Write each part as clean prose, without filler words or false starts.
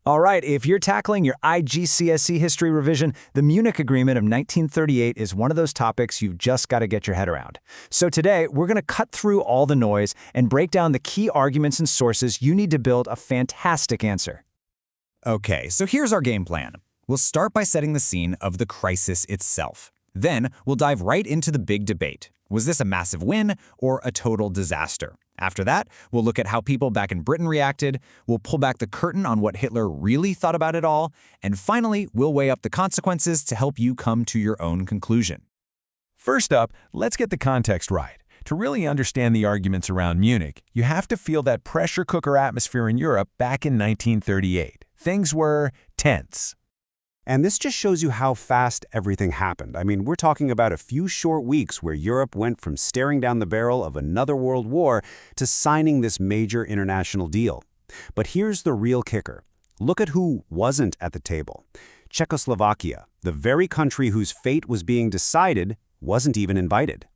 All right, if you're tackling your IGCSE history revision, the Munich Agreement of 1938 is one of those topics you've just got to get your head around. So today, we're going to cut through all the noise and break down the key arguments and sources you need to build a fantastic answer. Okay, so here's our game plan. We'll start by setting the scene of the crisis itself. Then, we'll dive right into the big debate. Was this a massive win or a total disaster? After that, we'll look at how people back in Britain reacted, we'll pull back the curtain on what Hitler really thought about it all, and finally, we'll weigh up the consequences to help you come to your own conclusion. First up, let's get the context right. To really understand the arguments around Munich, you have to feel that pressure cooker atmosphere in Europe back in 1938. Things were tense. And this just shows you how fast everything happened. I mean, we're talking about a few short weeks where Europe went from staring down the barrel of another world war to signing this major international deal. But here's the real kicker. Look at who wasn't at the table. Czechoslovakia, the very country whose fate was being decided, wasn't even invited.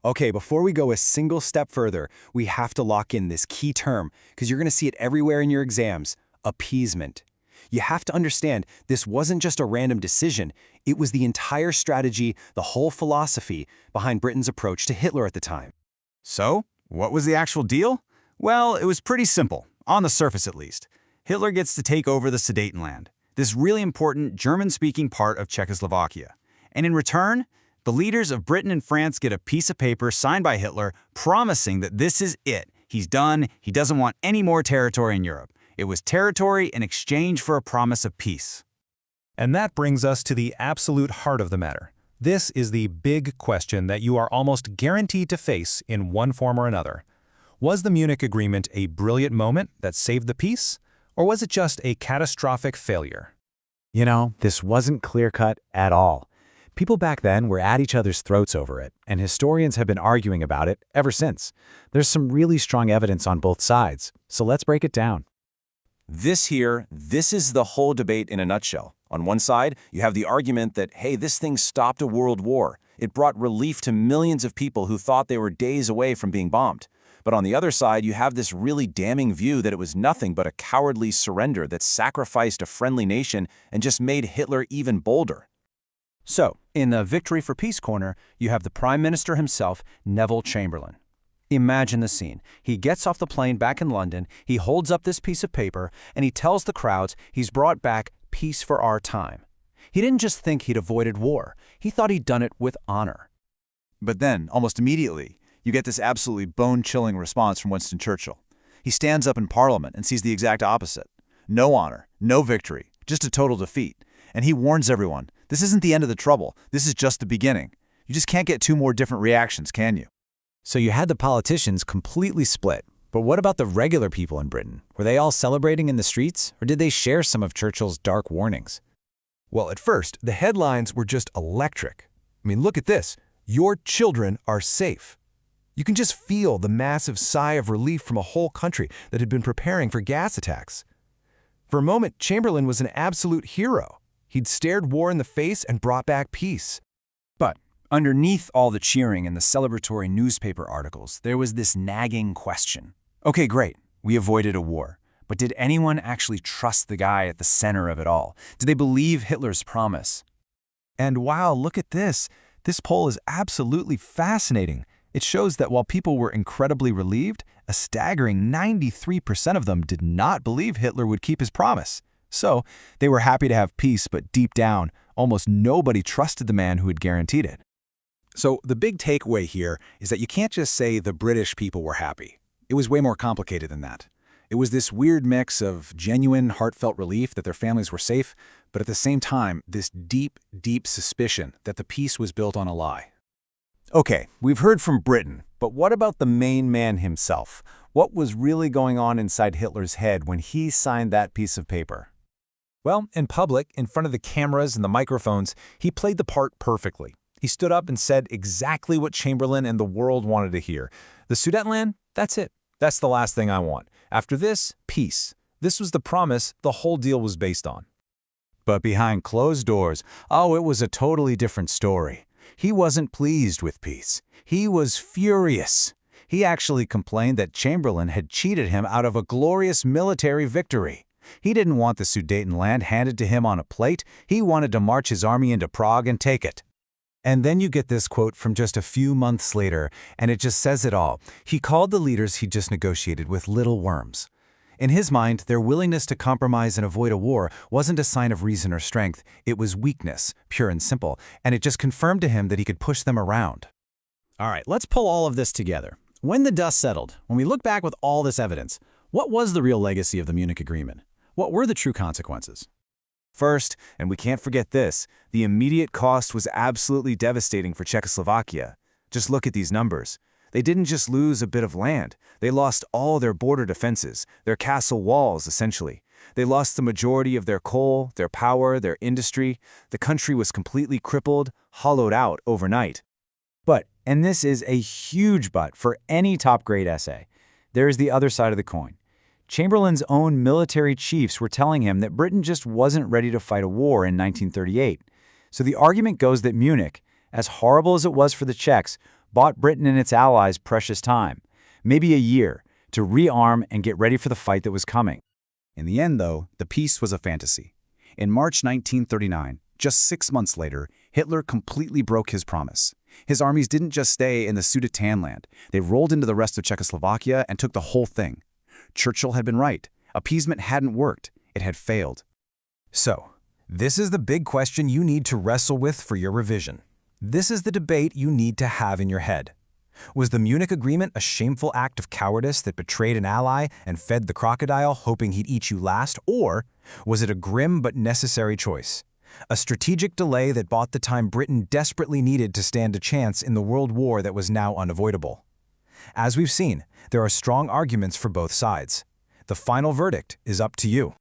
Okay, before we go a single step further, we have to lock in this key term, because you're going to see it everywhere in your exams: appeasement. You have to understand, this wasn't just a random decision. It was the entire strategy, the whole philosophy behind Britain's approach to Hitler at the time. So, what was the actual deal? Well, it was pretty simple, on the surface at least. Hitler gets to take over the Sudetenland, this really important German-speaking part of Czechoslovakia. And in return, the leaders of Britain and France get a piece of paper signed by Hitler promising that this is it. He's done, he doesn't want any more territory in Europe. It was territory in exchange for a promise of peace. And that brings us to the absolute heart of the matter. This is the big question that you are almost guaranteed to face in one form or another. Was the Munich Agreement a brilliant moment that saved the peace, or was it just a catastrophic failure? You know, this wasn't clear-cut at all. People back then were at each other's throats over it, and historians have been arguing about it ever since. There's some really strong evidence on both sides, so let's break it down. This is the whole debate in a nutshell. On one side, you have the argument that, hey, this thing stopped a world war. It brought relief to millions of people who thought they were days away from being bombed. But on the other side, you have this really damning view that it was nothing but a cowardly surrender that sacrificed a friendly nation and just made Hitler even bolder. So, in the Victory for Peace corner, you have the Prime Minister himself, Neville Chamberlain. Imagine the scene. He gets off the plane back in London, he holds up this piece of paper, and he tells the crowds he's brought back peace for our time. He didn't just think he'd avoided war, he thought he'd done it with honor. But then, almost immediately, you get this absolutely bone-chilling response from Winston Churchill. He stands up in Parliament and sees the exact opposite. No honor, no victory, just a total defeat. And he warns everyone, this isn't the end of the trouble, this is just the beginning. You just can't get two more different reactions, can you? So you had the politicians completely split. But what about the regular people in Britain? Were they all celebrating in the streets, or did they share some of Churchill's dark warnings? Well, at first, the headlines were just electric. I mean, look at this. Your children are safe. You can just feel the massive sigh of relief from a whole country that had been preparing for gas attacks. For a moment, Chamberlain was an absolute hero. He'd stared war in the face and brought back peace. But underneath all the cheering and the celebratory newspaper articles, there was this nagging question. Okay, great, we avoided a war. But did anyone actually trust the guy at the center of it all? Did they believe Hitler's promise? And wow, look at this. This poll is absolutely fascinating. It shows that while people were incredibly relieved, a staggering 93% of them did not believe Hitler would keep his promise. So, they were happy to have peace, but deep down, almost nobody trusted the man who had guaranteed it. So the big takeaway here is that you can't just say the British people were happy. It was way more complicated than that. It was this weird mix of genuine, heartfelt relief that their families were safe, but at the same time, this deep, deep suspicion that the peace was built on a lie. Okay, we've heard from Britain, but what about the main man himself? What was really going on inside Hitler's head when he signed that piece of paper? Well, in public, in front of the cameras and the microphones, he played the part perfectly. He stood up and said exactly what Chamberlain and the world wanted to hear. The Sudetenland, that's it. That's the last thing I want. After this, peace. This was the promise the whole deal was based on. But behind closed doors, it was a totally different story. He wasn't pleased with peace. He was furious. He actually complained that Chamberlain had cheated him out of a glorious military victory. He didn't want the Sudetenland handed to him on a plate. He wanted to march his army into Prague and take it. And then you get this quote from just a few months later, and it just says it all. He called the leaders he just negotiated with little worms. In his mind, their willingness to compromise and avoid a war wasn't a sign of reason or strength. It was weakness, pure and simple, and it just confirmed to him that he could push them around. All right, let's pull all of this together. When the dust settled, when we look back with all this evidence, what was the real legacy of the Munich Agreement? What were the true consequences? First, and we can't forget this, the immediate cost was absolutely devastating for Czechoslovakia. Just look at these numbers. They didn't just lose a bit of land. They lost all their border defenses, their castle walls, essentially. They lost the majority of their coal, their power, their industry. The country was completely crippled, hollowed out overnight. But, and this is a huge but for any top-grade essay, there is the other side of the coin. Chamberlain's own military chiefs were telling him that Britain just wasn't ready to fight a war in 1938. So the argument goes that Munich, as horrible as it was for the Czechs, bought Britain and its allies precious time, maybe a year, to rearm and get ready for the fight that was coming. In the end, though, the peace was a fantasy. In March 1939, just 6 months later, Hitler completely broke his promise. His armies didn't just stay in the Sudetenland. They rolled into the rest of Czechoslovakia and took the whole thing. Churchill had been right. Appeasement hadn't worked. It had failed. So, this is the big question you need to wrestle with for your revision. This is the debate you need to have in your head. Was the Munich Agreement a shameful act of cowardice that betrayed an ally and fed the crocodile hoping he'd eat you last, or was it a grim but necessary choice? A strategic delay that bought the time Britain desperately needed to stand a chance in the world war that was now unavoidable. As we've seen, there are strong arguments for both sides. The final verdict is up to you.